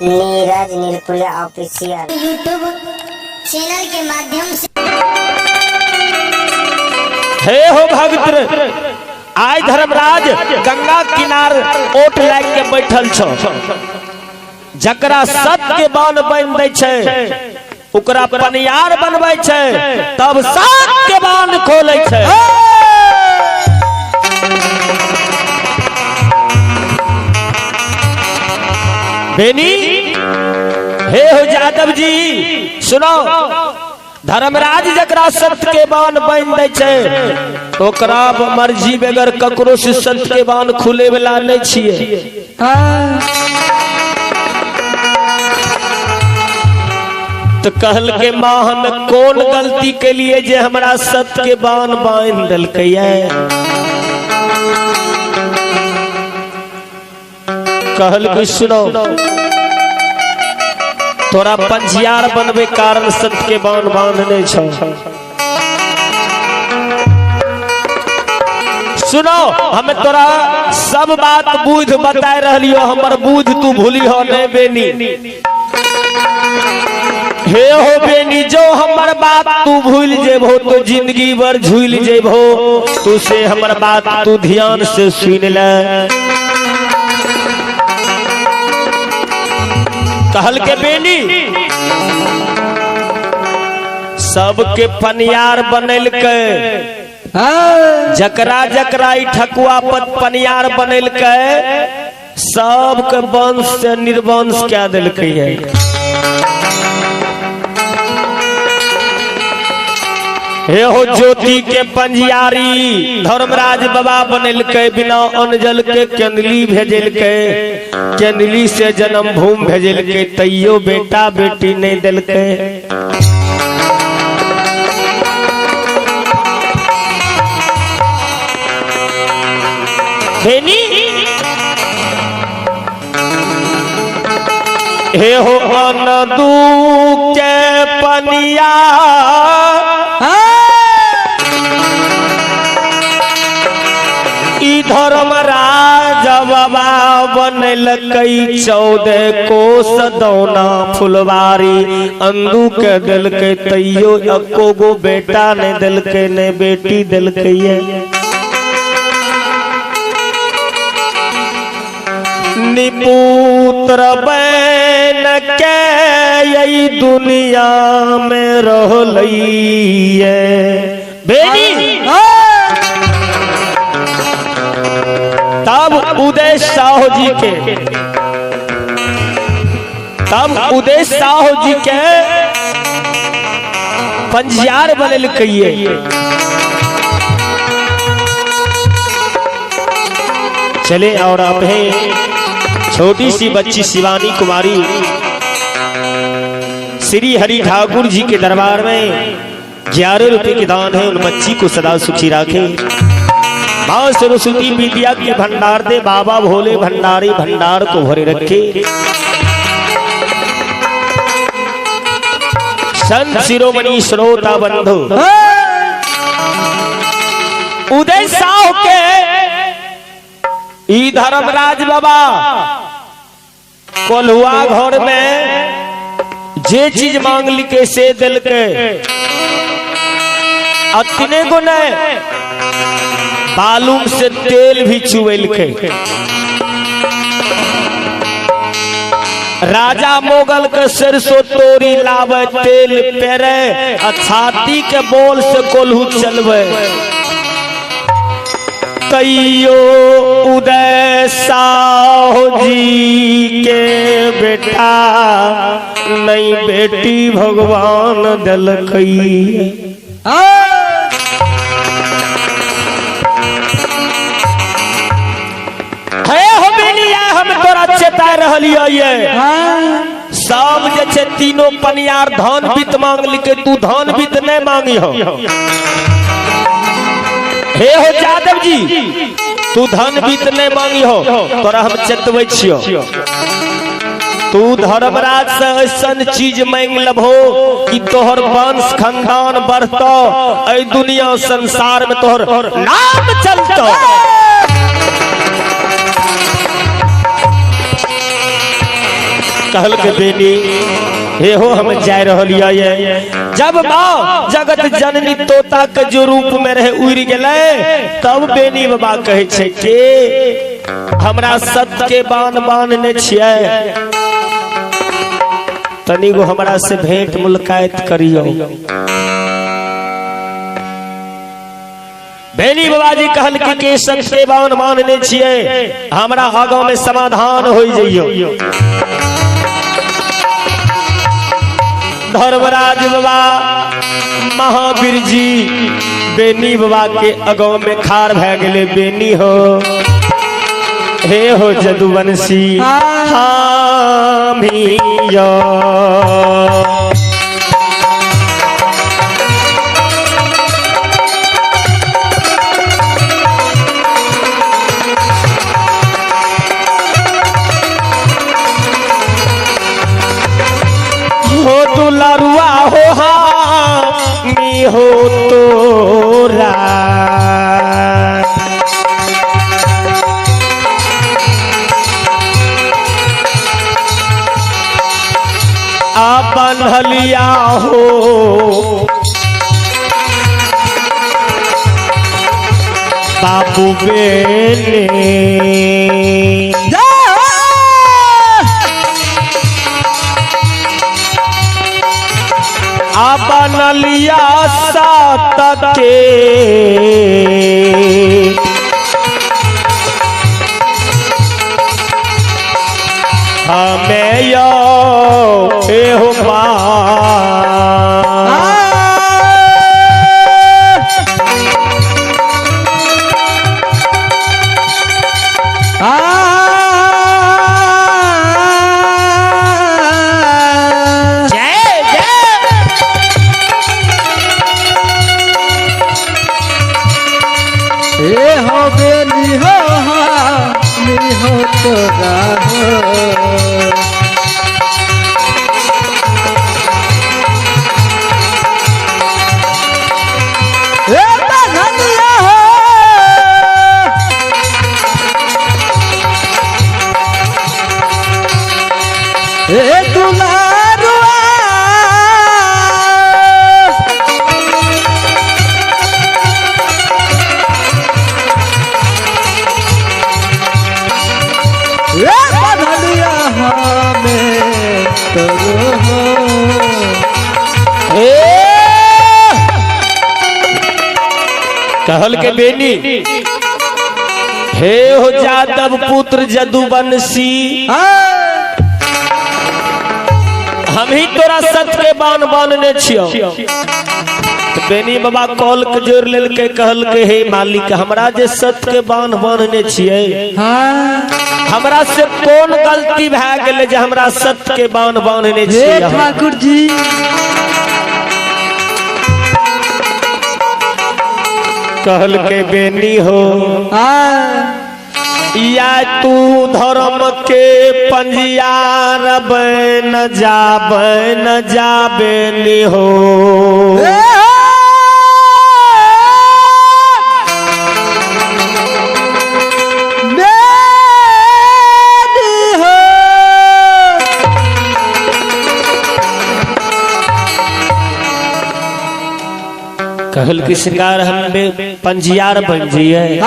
Neeraj नीलपुरिया official YouTube channel के माध्यम से। हे हो भक्त आज धर्मराज गंगा किनार ओट लाग के बैठल छ, जकरा सत के बान बन दै छै ओकरा पनियार बनबै छै, तब सात के बान खोलै छै। बेनी हे हो यादव जी सुनो, धर्मराज जकरा सत्य के बान बन दै छै ओकरा मर्जी बगैर ककरो से सत्य के बान खुले वाला नहीं छिए। तो कहल के माँ हम कौन गलती के लिए जे हमरा सत्य के बान बांध दलकै। कहल के सुनो, तोरा पंजियार बनबे कारण सत्य के बान बांधने छ। सुनो, हम तोरा सब बात बुझ बताए रहलियो, हमर बुझ तू भूली हो नहीं बेनी। हे हो बेनी, जो हमर बात तू भूल जेबो तो जिंदगी भर झूल जेबो। तू से हमर बात तू ध्यान से सुन ले। कहल के बेनी सबके पनियार बनैलकै, जकरा जकरा ई ठकुआ पत पनियार बनैलकै सबके वंश से निर्वंश क्या देलकै है। हे हो ज्योति के पंजियारी धर्मराज बाबा बनैलकै, बिना अन्न जल के केंदली भेजलकै, केंदली से जन्म भूमि भेजलकै, तैयो बेटा बेटी नहीं देलकै। हे हो अनदू के पनिया ई धर्मराज बाबा बनलकै 14 कोस दौना फुलवारी। अंदू के दिलकै तैयो एको गो बेटा नहीं दिलकै, नहीं बेटी दिलकै। निपुत्र बन के यही दुनिया में रहलैये बेनी। तब उदय साहू जी के पंजियार बनैलकै। चले और अब है छोटी सी बच्ची शिवानी कुमारी श्री हरि ठाकुर जी के दरबार में 11 रुपए के दान है। उन बच्ची को सदा सुखी रखे, माँ सरस्वती विद्या के भंडार दे, बाबा भोले भंडारी भंडार को भरे रखे। संत शिरोमणि श्रोता बंधु उदय साहू के ई धर्मराज बाबा कोल्हुआ घर में जे चीज मांग लिखे से दिलकै। अतने को नहीं, बालूम से तेल भी चुबैलकै। राजा मोगल के सरसों तोरी लावे, तेल पेरे, छाती के बोल से कोल्हू चलवे। तैयो उदय साहू जी के बेटा नहीं बेटी भगवान दिलकै। हम तोरा चेता रहलियै सब जे छै तीनों पनियार धन बीत मांग लिखे, तू धन बीत नहीं मांगी हो। हे हो यादव जी, तू धन बीत नहीं मांगी हो, तोरा हम चेतबै छियो। तू धर्मराज से ऐसन चीज मांग लबहो कि तोहर वंश खानदान बढ़तो, ऐ दुनिया संसार में तोहर नाम चलतो। कहल के बेनी हे हो हम जाय रहलिया ये जब माँ जगत जननी तोता के जो रूप में रहे उड़ गेले तब बेनी बाबा कहे छे के हमरा सत्य के बान बान ने छिए तनी गो हमरा से भेंट मुलाकात करियो। बेनी बाबा जी कहल के सत्य के बान बान ने छिए हमरा आगा में समाधान हो जाइयो। धर्मराज बाबा महावीर जी बेनी बाबा के अगौ में खार भै गेले। बेनी हो हे हो जदुवंशी हामिया हो दुलरुआ हो हामी हो तोरा आ बंधलिया हो बाबू बेने बनलिया सात के हमें यो हो कहल के बेनी हे हो जादव पुत्र जदुवंशी हम ही तोरा सत्य के बान बानने छियो। तो बेनी बाबा कॉल के जोड़ लेल के कहल के हे मालिक हमरा जे सत्य के बान बानने छिए हमरा से कौन गलती भै गेले जे हमरा सत्य के बान बानने छिए। ठाकुर जी कहल के बेनी हो या तू धर्म के पंजियार बन जाबे नी हो कहल की श्रृंगार हम पंजियार बन जाइए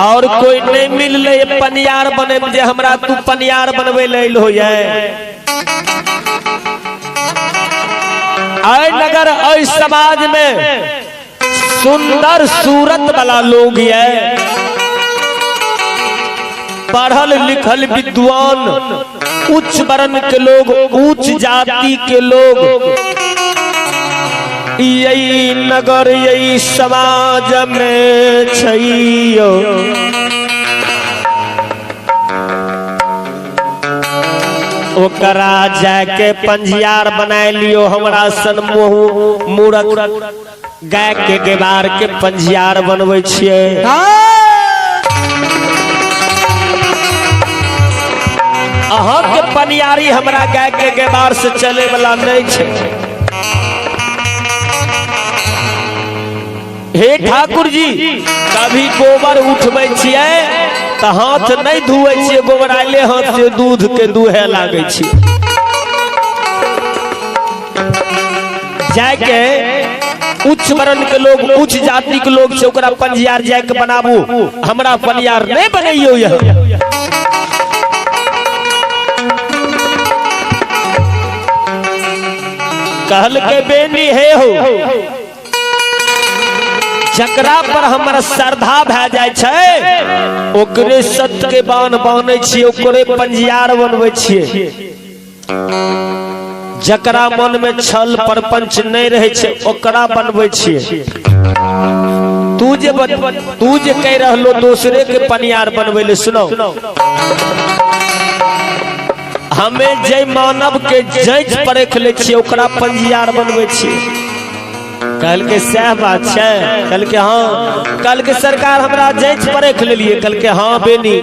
और कोई नहीं मिल ले पनियार बने जे हमरा तू पनियार बनवे लेल हो जाए। आय नगर आय समाज में सुंदर सूरत वाला लोग है पढ़ल लिखल विद्वान उच्च वर्ण के लोग उच्च जाति के लोग यही नगर यही समाज में छियो। ओकरा जाके पंजियार बनाए लियो हमरा सन मूरख गाय के गेबार के पंजियार बनवे छिए। अहाँ के पनियारी हमरा गाय के गेबार से चले वाला नहीं छे। हे ठाकुर जी कभी गोबर उठबै छिए तो हाथ नहीं धुए छिए, गोबराइले हाथ से दूध के दूहे लागे छी। जाके उच्च वर्ण के लोग, उच्च जाति के लोग से ओकरा पंजियार जाके बनाबू, हमरा पंजियार नहीं बनैयो। यह कहल के बेनी हे हो, जकरा पर हमर श्रद्धा भए जाय छै ओकरे सत्य के बान बानै छियै, ओकरे पंजियार बनबै छियै। जकरा मन में छल परपंच नहीं रहे छै ओकरा बनबै छियै। तू जे कह रहलो दूसरे के पनियार बनबै ले, सुनो हमें जय मानव के जज परख ले छियै, ओकरा पंजियार बनबै छियै। कल के सह बात है, कल के हाँ, कल के सरकार हमरा जज परख ले लिए, कल के हाँ बेनी,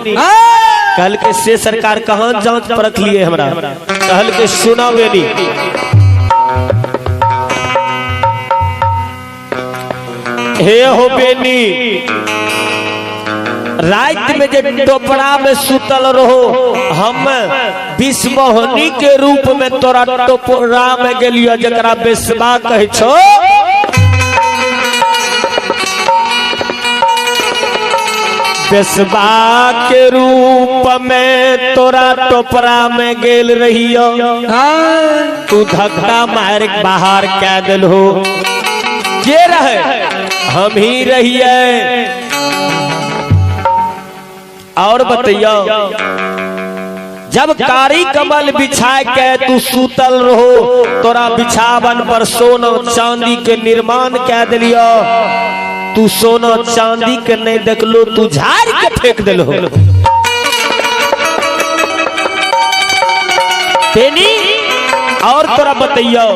कल के से सरकार कहाँ जांच परख लिए हमरा, कल के सुना बेनी। हे हो बेनी, रात में जे टोपरा में सुतल रहो, हम विश्वहनी के रूप में तोरा टोपरा में गेलियो, जकरा बेसबा कहे छो। बेसबा के रूप में तोरा टोपरा में गेल रहियो, तू धक्का मार बाहर कह दिल हो। के रहे? हम ही रहिए। और बतैयो, जब कारी कमल बिछा के तू सूतल रहो, तोरा बिछावन पर सोना चांदी के निर्माण कह दिलियो, तू सोना चांदी के नहीं देखलो, तू झाड़ के फेंक दिलो। बेनी और तोरा बतैयो,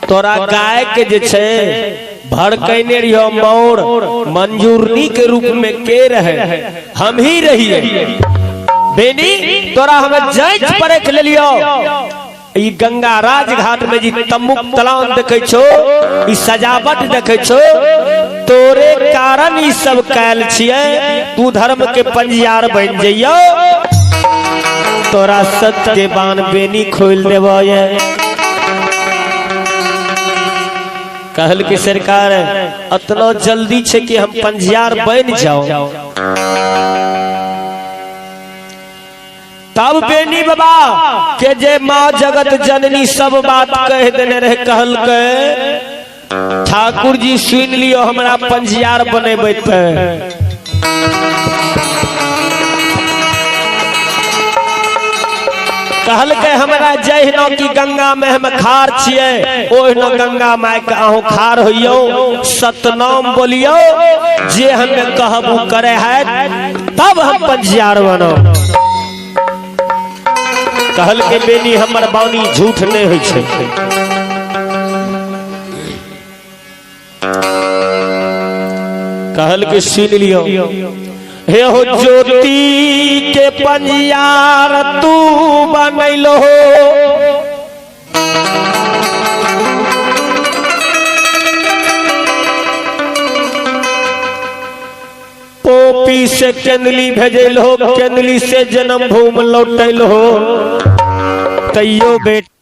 तोरा गाय के जे छे भड़कैने रहियो मोर, मंजूरनी के रूप में के रहे? हम ही रहिए। बेनी तोरा हमें जज परख ले लियो। ई गंगा राज घाट में जी तमुक तलान देखे छो, ई सजावट देखे छो, तोरे कारण ई सब कैल छिए। तू धर्म के पंजियार बन जइयो, तोरा सत्य के बान बेनी खोल देबो। ये कहल की सरकार अतना जल्दी छे कि हम पंजियार बन जाओ। तब बेनी बाबा के जे माँ जगत जननी सब बात कह देने रहे, कहल के ठाकुर जी सुन लियो, हमरा पंजियार बनेबे पे। कहल के हमरा जहिना की गंगा में हम खार छिए, ओहिना गंगा माय के अहूँ खार होइयो, सतनाम बोलियो, जे हमें कहबू करे है तब हम पंजियार बनो। कहल के बेनी हमर बानी झूठ नहीं होइ छै। कहल के सुन लियो, हे हो ज्योति के पंजियार तू बनैलो हो, पोपी से केंदली भेजल हो, केंदली से जन्म भूमि लौटल हो, तैयो बेटा